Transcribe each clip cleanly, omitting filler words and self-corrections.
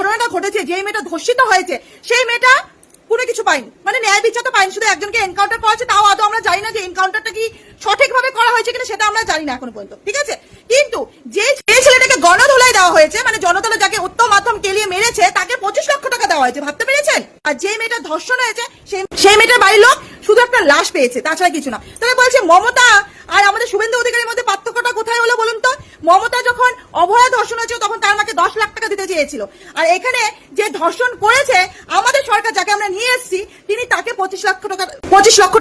ঘটনাটা ঘটেছে, যে মেয়েটা ধর্ষিত হয়েছে সেই মেয়েটা কোনো কিছু পাইনি, মানে ন্যায় বিচার তো পাইনি, শুধু একজনকে এনকাউন্টার করা হয়েছে, তাও আদৌ আমরা জানি না যে এনকাউন্টারটা কি সঠিকভাবে করা হয়েছে কিনা, সেটা আমরা জানি না এখন পর্যন্ত, ঠিক আছে। কিন্তু যে ছেলেটাকে গণধোলাই দেওয়া হয়েছে, মানে জনতলা যাকে উত্তম মাধ্যম কেলিয়ে মেরেছে, তাকে 25 লক্ষ টাকা দেওয়া হয়েছে, ভাবতে পেরেছেন? আর যে মেয়েটা ধর্ষণ হয়েছে সেই মেয়েটার বাড়ির লোক শুধু একটা লাশ পেয়েছে, তাছাড়া কিছু না। তবে বলছে মমতা আর আমাদের শুভেন্দু অধিকারীর মধ্যে পার্থক্যটা কোথায় হলো বলুন তো? মমতা যখন অভয়া ধর্ষণ হয়েছিল তখন তার মাকে 10 লাখ টাকা দিতে চেয়েছিল, আর এখানে যে ধর্ষণ করেছে আমাদের সরকার, যাকে আমরা নিয়ে এসেছি, তিনি তাকে 25 লক্ষ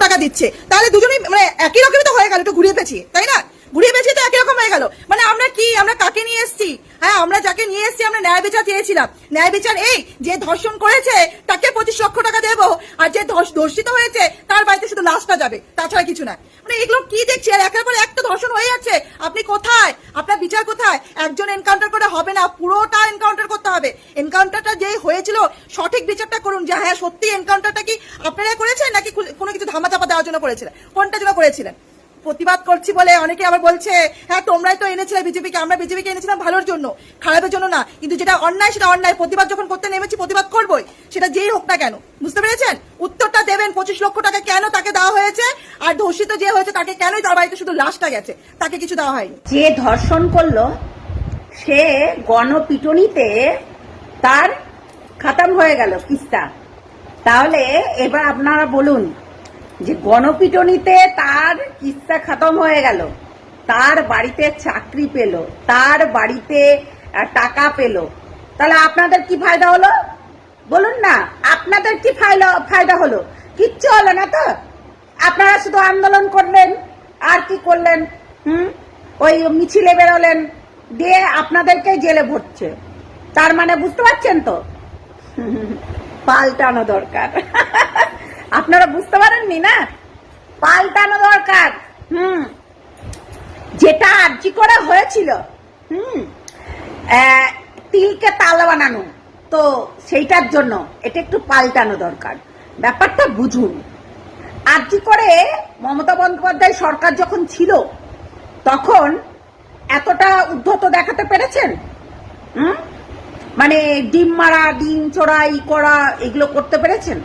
টাকা দিচ্ছে। তাহলে দুজনেই মানে একই রকমই তো হয়ে গেল, একটু ঘুরিয়ে পেঁচিয়ে, তাই না? ঘুরিয়ে পেঁচিয়ে তো একই রকম হয়ে গেল। মানে আমরা কাকে নিয়ে এসেছি? হ্যাঁ, আমরা যাকে নিয়ে এসেছি, আমরা ন্যায় বিচার চেয়েছিলাম। ন্যায় বিচার এই যে ধর্ষণ করেছে তাকে 25 লক্ষ টাকা দেবো, আর যে ধর্ষিত হয়েছে তার বাড়িতে শুধু লাশটা যাবে, তাছাড়া কিছু না। মানে এগুলো কি দেখছি? আর একের পর এক তো ধর্ষণ হয়ে যাচ্ছে। আপনি কোথায়? আপনার বিচার কোথায়? একজন এনকাউন্টার করে হবে না, পুরোটা এনকাউন্টার করতে হবে। এনকাউন্টারটা যে হয়েছিল সঠিক বিচারটা করুন, যে হ্যাঁ সত্যি এনকাউন্টারটা কি আপনারা করেছেন নাকি কোনো কিছু ধামাচাপা দেওয়ার জন্য করেছিলেন, কোনটার জন্য করেছিলেন? প্রতিবাদ করছি বলে অনেকে আবার বলছে হ্যাঁ তোমরাই তো এনেছিলে বিজেপিকে, আমরা বিজেপিকে এনেছিলাম ভালোর জন্য, খারাপের জন্য না। কিন্তু যেটা অন্যায় সেটা অন্যায়, প্রতিবাদ যখন করতে নেমেছি প্রতিবাদ করবোই, সেটা যেই হোক না কেন। বুঝতে পেরেছেন? উত্তরটা দেবেন 25 লক্ষ টাকা কেন তাকে দেওয়া হয়েছে, আর ধর্ষিত যে হয়েছে তাকে কেনই তার বাড়িতে শুধু লাশটা গেছে, তাকে কিছু দেওয়া হয়নি। যে ধর্ষণ করলো সে গণপিটুনিতে তার খতম হয়ে গেল কিস্তা। তাহলে এবার আপনারা বলুন যে গণপিটুনিতে তার কিস্তা খতম হয়ে গেল, তার বাড়িতে চাকরি পেল, তার বাড়িতে টাকা পেল, তাহলে আপনাদের কি ফায়দা হলো বলুন না? আপনাদের কি ফায়দা হলো? কিচ্ছু হলো না তো। আপনারা শুধু আন্দোলন করলেন আর কি করলেন, ওই মিছিলে বেরোলেন, দিয়ে আপনাদেরকে জেলে ভরছে। তার মানে বুঝতে পারছেন তো? পাল্টানো দরকার। আপনারা বুঝতে পারেননি না? পাল্টানো দরকার। যেটা আর্জি করা হয়েছিল, তিলকে তাল বানানো, তো সেইটার জন্য এটা একটু পাল্টানো দরকার। ব্যাপারটা বুঝুন। আর্জি করে মমতা বন্দ্যোপাধ্যায় সরকার যখন ছিল তখন এতটা উদ্ধত দেখাতে পেরেছেন? মানে ডিম মারা, ডিম চোরাই করা, এগুলো করতে পেরেছেন?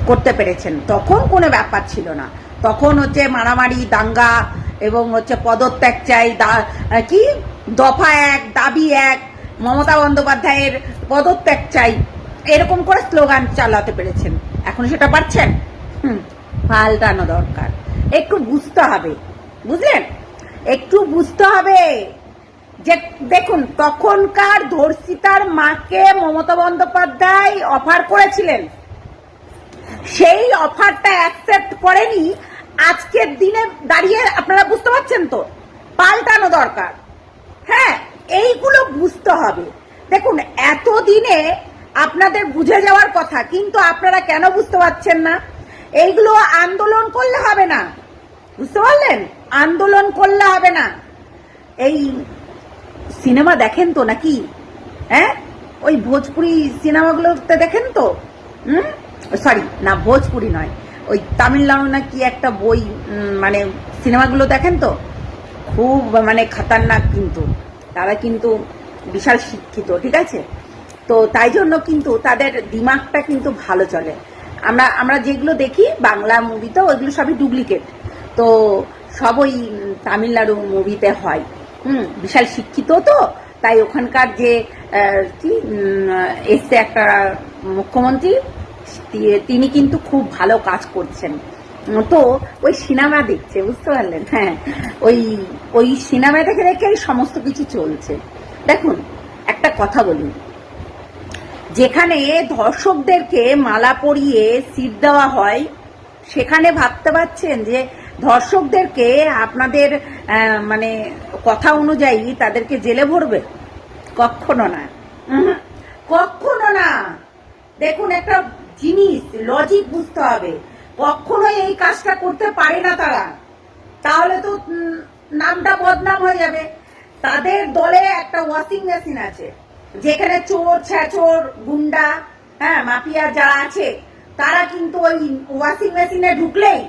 করতে পেরেছেন। তখন কোনো ব্যাপার ছিল না, তখন হচ্ছে মারামারি, দাঙ্গা, এবং হচ্ছে পদত্যাগ চাই, কি দফা এক, দাবি এক, মমতা বন্দ্যোপাধ্যায়ের পদত্যাগ চাই, এরকম করে স্লোগান চালাতে পেরেছেন। এখন সেটা পারছেন? পাল্টানো দরকার। একটু বুঝতে হবে, বুঝলেন? একটু বুঝতে হবে যে দেখুন, তখনকার ধর্ষিতার মাকে মমতা বন্দ্যোপাধ্যায় অফার করেছিলেন, সেই অফারটা অ্যাকসেপ্ট করেনি। আজকের দিনে দাঁড়িয়ে আপনারা বুঝতে পারছেন তো? পাল্টানো দরকার। হ্যাঁ, এইগুলো বুঝতে হবে। দেখুন, এতদিনে আপনাদের বুঝে যাওয়ার কথা, কিন্তু আপনারা কেন বুঝতে পারছেন না? এইগুলো আন্দোলন করলে হবে না, বুঝতে পারলেন? আন্দোলন করলে হবে না। এই সিনেমা দেখেন তো নাকি? হ্যাঁ, ওই ভোজপুরি সিনেমাগুলোতে দেখেন তো? সরি না, ভোজপুরি নয়, ওই তামিলনাড়ু না কি একটা বই, মানে সিনেমাগুলো দেখেন তো? খুব মানে খাতারনাক, কিন্তু তারা কিন্তু বিশাল শিক্ষিত, ঠিক আছে? তো তাই জন্য কিন্তু তাদের দিমাগটা কিন্তু ভালো চলে। আমরা যেগুলো দেখি বাংলা মুভিতে, ওইগুলো সবই ডুপ্লিকেট, তো সব ওই তামিলনাড়ু মুভিতে হয়। বিশাল শিক্ষিত, তো তাই ওখানকার যে কি এসছে একটা মুখ্যমন্ত্রী, তিনি কিন্তু খুব ভালো কাজ করছেন। তো ওই সিনেমা দেখছে, বুঝতে পারলেন? হ্যাঁ, ওই সিনেমা দেখে রেখেই সমস্ত কিছু চলছে। দেখুন, একটা কথা বলি, যেখানে ধর্ষকদেরকে মালা পরিয়ে সিট দেওয়া হয়, সেখানে ভাবতে পারছেন যে ধর্ষকদেরকে আপনাদের মানে কথা অনুযায়ী তাদেরকে জেলে ভরবে? কখনো না, কখনো না। দেখুন, একটা জিনিস লজিক বুঝতে হবে। কখনোই এই কাজটা করতে পারে না তারা, তাহলে তো নামটা বদনাম হয়ে যাবে। তাদের দলে একটা ওয়াশিং মেশিন আছে, যেখানে চোর, ছ্যাচোর, গুন্ডা, হ্যাঁ মাফিয়া যারা আছে, তারা কিন্তু ওই ওয়াশিং মেশিনে ঢুকলেই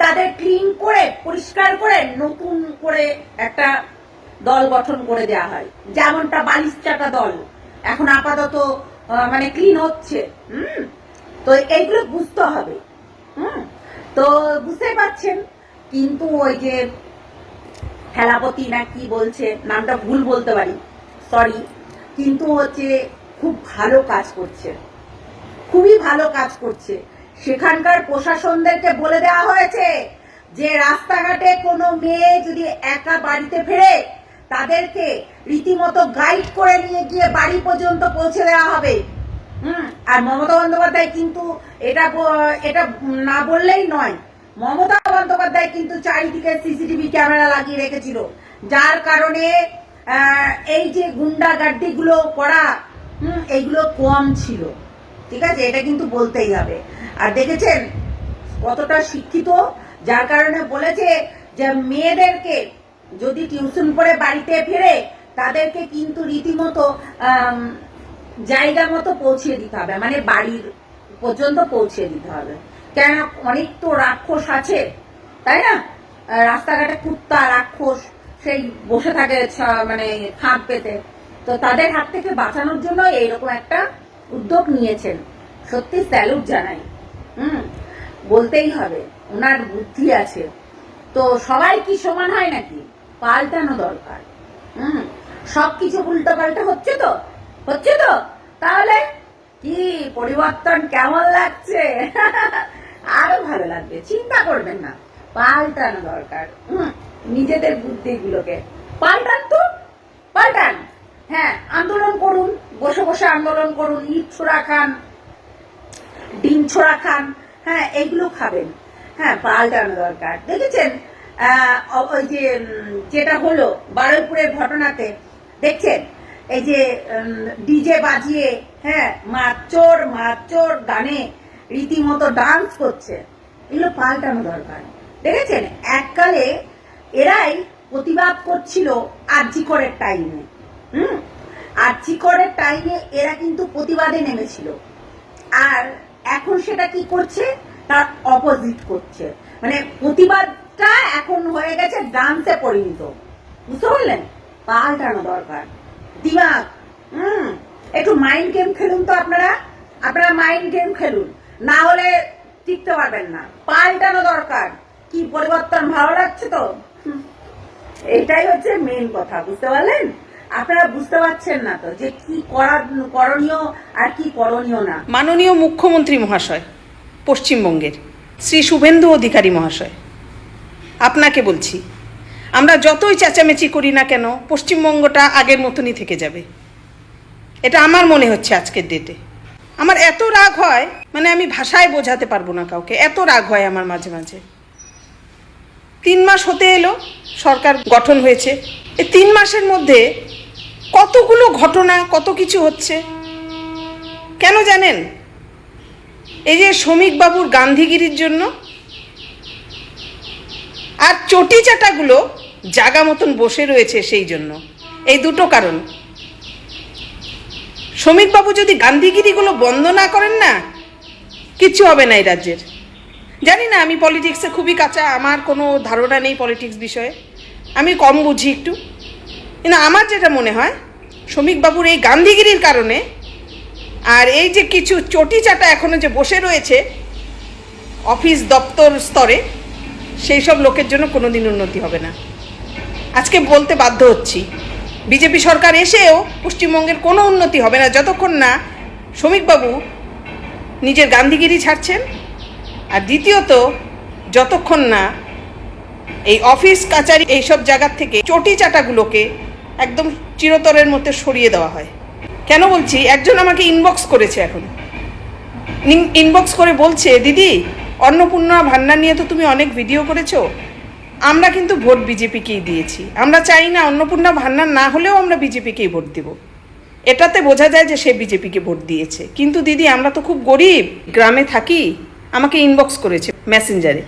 তাদের ক্লিন করে, পরিষ্কার করে, নতুন করে একটা দল গঠন করে দেওয়া হয়। যেমনটা বালিশ চাটা দল, এখন আপাতত মানে ক্লিন হচ্ছে। তো এইগুলো বুঝতে হবে। তো বুঝতেই পারছেন। কিন্তু ওই যে খেলাপতি না কি বলছে, নামটা ভুল বলতে পারি, সরি, কিন্তু হচ্ছে খুব ভালো কাজ করছে, খুবই ভালো কাজ করছে। সেখানকার প্রশাসনদেরকে বলে দেওয়া হয়েছে যে রাস্তাঘাটে কোনো মেয়ে যদি একা বাড়িতে ফেরে তাদেরকে রীতিমতো গাইড করে নিয়ে গিয়ে বাড়ি পর্যন্ত পৌঁছে দেওয়া হবে। আর মমতা বন্দ্যোপাধ্যায় কিন্তু এটা না বললেই নয়, মমতা বন্দ্যোপাধ্যায় কিন্তু চারিদিকে সিসিটিভি ক্যামেরা লাগিয়ে রেখেছিল, যার কারণে এই যে গুন্ডাগার্দি গুলো করা এইগুলো কম ছিল। ঠিক আছে, এটা কিন্তু বলতেই হবে। আর দেখেছেন কতটা শিক্ষিত, যার কারণে বলেছে যে মেয়েদেরকে যদি টিউশন করে বাড়িতে ফিরে তাদেরকে কিন্তু রীতিমতো জায়গা মতো পৌঁছে দিতে হবে, মানে বাড়ির পর্যন্ত পৌঁছে দিতে হবে। কেন, অনেক তো রাক্ষস আছে, তাই না? রাস্তাঘাটে কুত্তা রাক্ষস সেই বসে থাকে মানে ফাঁক পেতে, তো তাদের হাত থেকে বাঁচানোর জন্য এইরকম একটা উদ্যোগ নিয়েছেন। সত্যি স্যালুট জানাই। বলতেই হবে, ওনার বুদ্ধি আছে। তো সবাই কি সমান হয় নাকি? পাল্টানো দরকার। সবকিছু উল্টো পাল্টা হচ্ছে তো, তাহলে কি পরিবর্তন কেমন লাগছে? আরো ভালো লাগবে, চিন্তা করবেন না, পাল্টানো দরকার। নিজেদের বুদ্ধিগুলোকে পাল্টান। হ্যাঁ, আন্দোলন করুন, বসে বসে আন্দোলন করুন, ইট ছোড়া খান, ডিম ছোড়া খান, হ্যাঁ এইগুলো খাবেন। হ্যাঁ, পাল্টানো দরকার। দেখেছেন ওই যে যেটা হলো বারুইপুরের ঘটনাতে, দেখছেন এই যে ডিজে বাজিয়ে, হ্যাঁ, মারচোর গানে রীতিমতো ডান্স করছে, এগুলো পাল্টানো দরকার। দেখেছেন এককালে এরাই প্রতিবাদ করছিল আরজিকরের টাইমে। আরজিকরের টাইমে এরা কিন্তু প্রতিবাদে নেমেছিল, আর এখন সেটা কি করছে, তার অপোজিট করছে। মানে প্রতিবাদটা এখন হয়ে গেছে ডান্সে পরিণত। বুঝতে পারলেন? পাল্টানো দরকার। দিমাগ, একটু মাইন্ড গেম খেলুন তো আপনারা মাইন্ড গেম খেলুন, না হলে টিকতে পারবেন না। পাল্টানো দরকার। কি পরিবর্তন ভালো লাগছে তো? এটাই হচ্ছে মেন কথা। বুঝতে পারলেন? আপনারা বুঝতে পারছেন না তো যে কি করণীয় আর কি করণীয় না। মাননীয় মুখ্যমন্ত্রী মহাশয় পশ্চিমবঙ্গের শ্রী শুভেন্দু অধিকারী মহাশয়, আপনাকে বলছি, আমরা যতই চেঁচামেচি করি না কেন পশ্চিমবঙ্গটা আগের মতনই থেকে যাবে। এটা আমার মনে হচ্ছে আজকের ডেটে। আমার এত রাগ হয়, মানে আমি ভাষায় বোঝাতে পারবো না কাউকে, এত রাগ হয় আমার মাঝে মাঝে। 3 মাস হতে এলো সরকার গঠন হয়েছে, এই 3 মাসের মধ্যে কতগুলো ঘটনা, কত কিছু হচ্ছে। কেন জানেন? এই যে শ্রমিক বাবুর গান্ধীগিরির জন্য, আর চটি চাটাগুলো জাগা মতন বসে রয়েছে সেই জন্য। এই দুটো কারণ। শ্রমিক বাবু যদি গান্ধীগিরিগুলো বন্ধ না করেন না, কিচ্ছু হবে না এই রাজ্যের। জানি না, আমি পলিটিক্সে খুবই কাঁচা, আমার কোনো ধারণা নেই পলিটিক্স বিষয়ে, আমি কম বুঝি একটু। কিন্তু আমার যেটা মনে হয়, শ্রমিক বাবুর এই গান্ধীগিরির কারণে আর এই যে কিছু চটি চাটা এখনো যে বসে রয়েছে অফিস দপ্তর স্তরে, সেই সব লোকের জন্য কোনোদিন উন্নতি হবে না। আজকে বলতে বাধ্য হচ্ছি, বিজেপি সরকার এসেও পশ্চিমবঙ্গের কোনো উন্নতি হবে না যতক্ষণ না শ্রমিকবাবু নিজের গান্ধীগিরি ছাড়ছেন, আর দ্বিতীয়ত যতক্ষণ না এই অফিস কাচারি এইসব জায়গার থেকে চটি চাটাগুলোকে একদম চিরতরের মধ্যে সরিয়ে দেওয়া হয়। কেন বলছি, একজন আমাকে ইনবক্স করেছে, এখন ইনবক্স করে বলছে, দিদি অন্নপূর্ণা ভান্ডার নিয়ে তো তুমি অনেক ভিডিও করেছো, আমরা কিন্তু ভোট বিজেপিকেই দিয়েছি, আমরা চাই না অন্নপূর্ণা ভান্ডার না হলেও আমরা বিজেপিকেই ভোট দেব। এটাতে বোঝা যায় যে সে বিজেপিকে ভোট দিয়েছে। কিন্তু দিদি আমরা তো খুব গরিব, গ্রামে থাকি। আমাকে ইনবক্স করেছে মেসেঞ্জারে,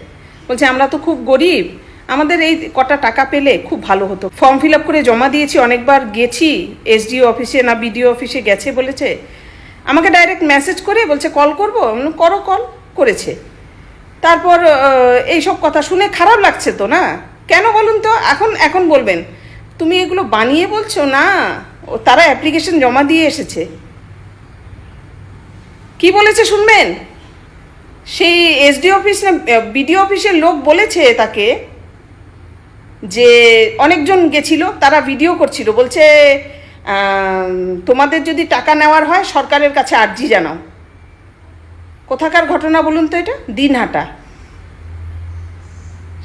বলছে আমরা তো খুব গরিব, আমাদের এই কটা টাকা পেলে খুব ভালো হতো। ফর্ম ফিল আপ করে জমা দিয়েছি, অনেকবার গেছি, এসডিও অফিসে না বিডিও অফিসে গেছে বলেছে। আমাকে ডাইরেক্ট মেসেজ করে বলছে কল করবো, করো, কল করেছে। তারপর এইসব কথা শুনে খারাপ লাগছে তো না? কেন বলুন তো? এখন বলবেন তুমি এগুলো বানিয়ে বলছো না, ও তারা অ্যাপ্লিকেশন জমা দিয়ে এসেছে। কি বলেছে শুনবেন? সেই এসডি অফিস না বিডিও অফিসের লোক বলেছে তাকে যে অনেকজন গেছিল, তারা ভিডিও করছিল, বলছে তোমাদের যদি টাকা নেওয়ার হয় সরকারের কাছে আর্জি জানাও। কোথাকার ঘটনা বলুন তো এটা? দিনহাটা।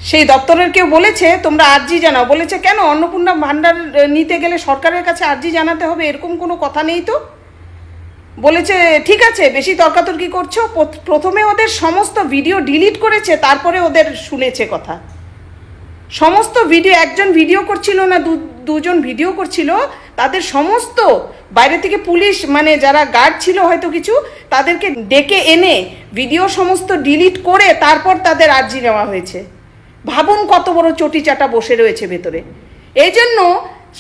সেই দপ্তরের কেউ বলেছে তোমরা আর্জি জানাও। বলেছে কেন? অন্নপূর্ণা ভাণ্ডার নিতে গেলে সরকারের কাছে আর্জি জানাতে হবে এরকম কোনো কথা নেই তো। বলেছে ঠিক আছে, বেশি তর্কাতর্কি করছো। প্রথমে ওদের সমস্ত ভিডিও ডিলিট করেছে, তারপরে ওদের শুনেছে কথা। সমস্ত ভিডিও, একজন ভিডিও করছিল না, দুজন ভিডিও করছিল, তাদের সমস্ত বাইরে থেকে পুলিশ মানে যারা গার্ড ছিল হয়তো কিছু, তাদেরকে ডেকে এনে ভিডিও সমস্ত ডিলিট করে তারপর তাদের আর্জি নেওয়া হয়েছে। ভাবুন কত বড় চটি চাটা বসে রয়েছে ভেতরে। এই জন্য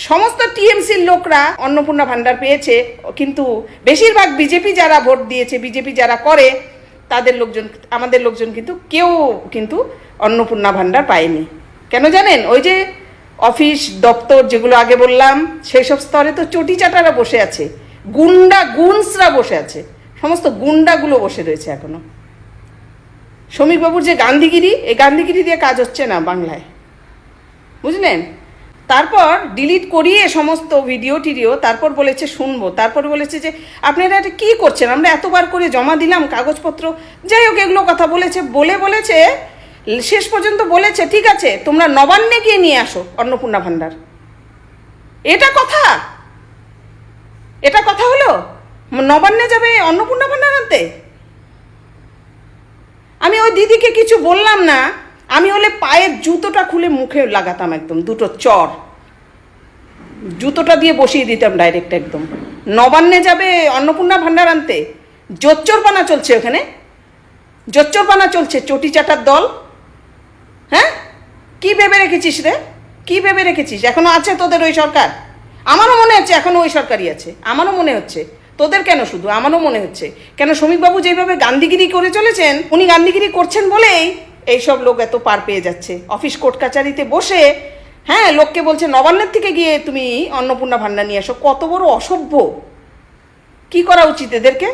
সমস্ত টিএমসির লোকরা অন্নপূর্ণা ভাণ্ডার পেয়েছে, কিন্তু বেশিরভাগ বিজেপি যারা ভোট দিয়েছে, বিজেপি যারা করে, তাদের লোকজন, আমাদের লোকজন কিন্তু কেউ কিন্তু অন্নপূর্ণা ভাণ্ডার পায়নি। কেন জানেন? ওই যে অফিস দপ্তর যেগুলো আগে বললাম, সেই সব স্তরে তো চটি চাটারা বসে আছে, গুন্সরা বসে আছে, সমস্ত গুন্ডাগুলো বসে রয়েছে এখনো। শ্রমিকবাবুর যে গান্ধীগিরি, এই গান্ধীগিরি দিয়ে কাজ হচ্ছে না বাংলায়, বুঝলেন? তারপর ডিলিট করিয়ে সমস্ত ভিডিও টিডিও, তারপর বলেছে শুনবো, তারপর বলেছে যে আপনারা এটা কী করছেন, আমরা এতবার করে জমা দিলাম কাগজপত্র, যাই হোক এগুলো কথা বলেছে। বলেছে শেষ পর্যন্ত বলেছে ঠিক আছে তোমরা নবান্নে গিয়ে নিয়ে আসো অন্নপূর্ণা ভাণ্ডার। এটা কথা? এটা কথা হলো? নবান্নে যাবে অন্নপূর্ণা ভাণ্ডার আনতে? আমি ওই দিদিকে কিছু বললাম না, আমি হলে পায়ের জুতোটা খুলে মুখে লাগাতাম, একদম দুটো চর জুতোটা দিয়ে বসিয়ে দিতাম ডাইরেক্ট একদম। নবান্নে যাবে অন্নপূর্ণা ভাণ্ডার আনতে? জোচ্চরপানা চলছে ওখানে, জোচ্চরপানা চলছে, চটি চাটার দল। হ্যাঁ, কি ভেবে রেখেছিস রে? কি ভেবে রেখেছিস? এখনো আছে তোদের ওই সরকার? আমারও মনে হচ্ছে এখনো ওই সরকারই আছে, আমারও মনে হচ্ছে। তোদের কেন শুধু, আমারও মনে হচ্ছে। কেন শ্রমিকবাবু যেভাবে গান্ধীগিরি করে চলেছেন, উনি গান্ধীগিরি করছেন বলেই এইসব লোক এত পার পেয়ে যাচ্ছে। অফিস কোর্ট কাচারিতে বসে হ্যাঁ লোককে বলছে নবান্নের থেকে গিয়ে তুমি অন্নপূর্ণা ভাণ্ডার নিয়ে আসো। কত বড় অসভ্য! কি করা উচিত এদেরকে?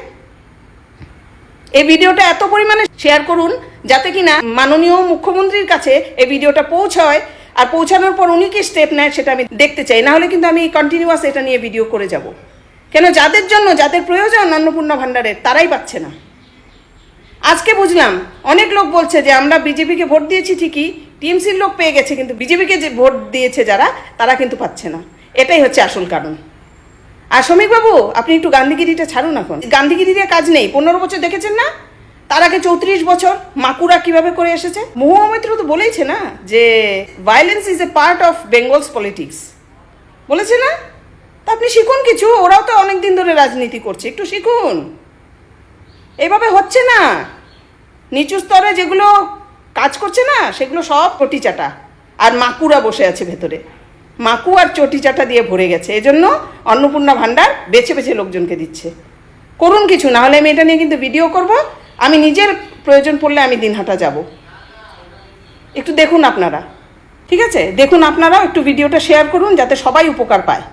এই ভিডিওটা এত পরিমাণে শেয়ার করুন যাতে কিনা মাননীয় মুখ্যমন্ত্রীর কাছে এই ভিডিওটা পৌঁছায়, আর পৌঁছানোর পর উনি কি স্টেপ নেয় সেটা আমি দেখতে চাই। না হলে কিন্তু আমি কন্টিনিউয়াস এটা নিয়ে ভিডিও করে যাব। কেন? যাদের জন্য, যাদের প্রয়োজন অন্নপূর্ণা ভাণ্ডারের, তারাই পাচ্ছে না। আজকে বুঝলাম অনেক লোক বলছে যে আমরা বিজেপিকে ভোট দিয়েছি ঠিকই, টিএমসির লোক পেয়ে গেছে, কিন্তু বিজেপিকে যে ভোট দিয়েছে যারা, তারা কিন্তু পাচ্ছে না। এটাই হচ্ছে আসল কারণ। আর শ্রমিকবাবু আপনি একটু গান্ধীগিরিটা ছাড়ুন এখন। গান্ধীগিরি দিয়ে কাজ নেই। 15 বছর দেখেছেন না? তার আগে 34 বছর মাকুরা কিভাবে করে এসেছে। মহুয়া মৈত্র তো বলেইছে না যে violence is a part of Bengal's politics, বলেছে না? তা আপনি শিখুন কিছু, ওরাও তো অনেক দিন ধরে রাজনীতি করছে, একটু শিখুন। এইভাবে হচ্ছে না। নিচু স্তরে যেগুলো কাজ করছে না সেগুলো সব চটি চাটা, আর মাকুরা বসে আছে ভেতরে। মাকু আর চটি চাটা দিয়ে ভরে গেছে। এজন্য অন্নপূর্ণা ভাণ্ডার বেছে বেছে লোকজনকে দিচ্ছে। করুন কিছু, না হলে আমি এটা নিয়ে কিন্তু ভিডিও করব। আমি নিজের প্রয়োজন পড়লে আমি দিনহাটা যাব। একটু দেখুন আপনারা, ঠিক আছে? দেখুন আপনারাও, একটু ভিডিওটা শেয়ার করুন যাতে সবাই উপকার পায়।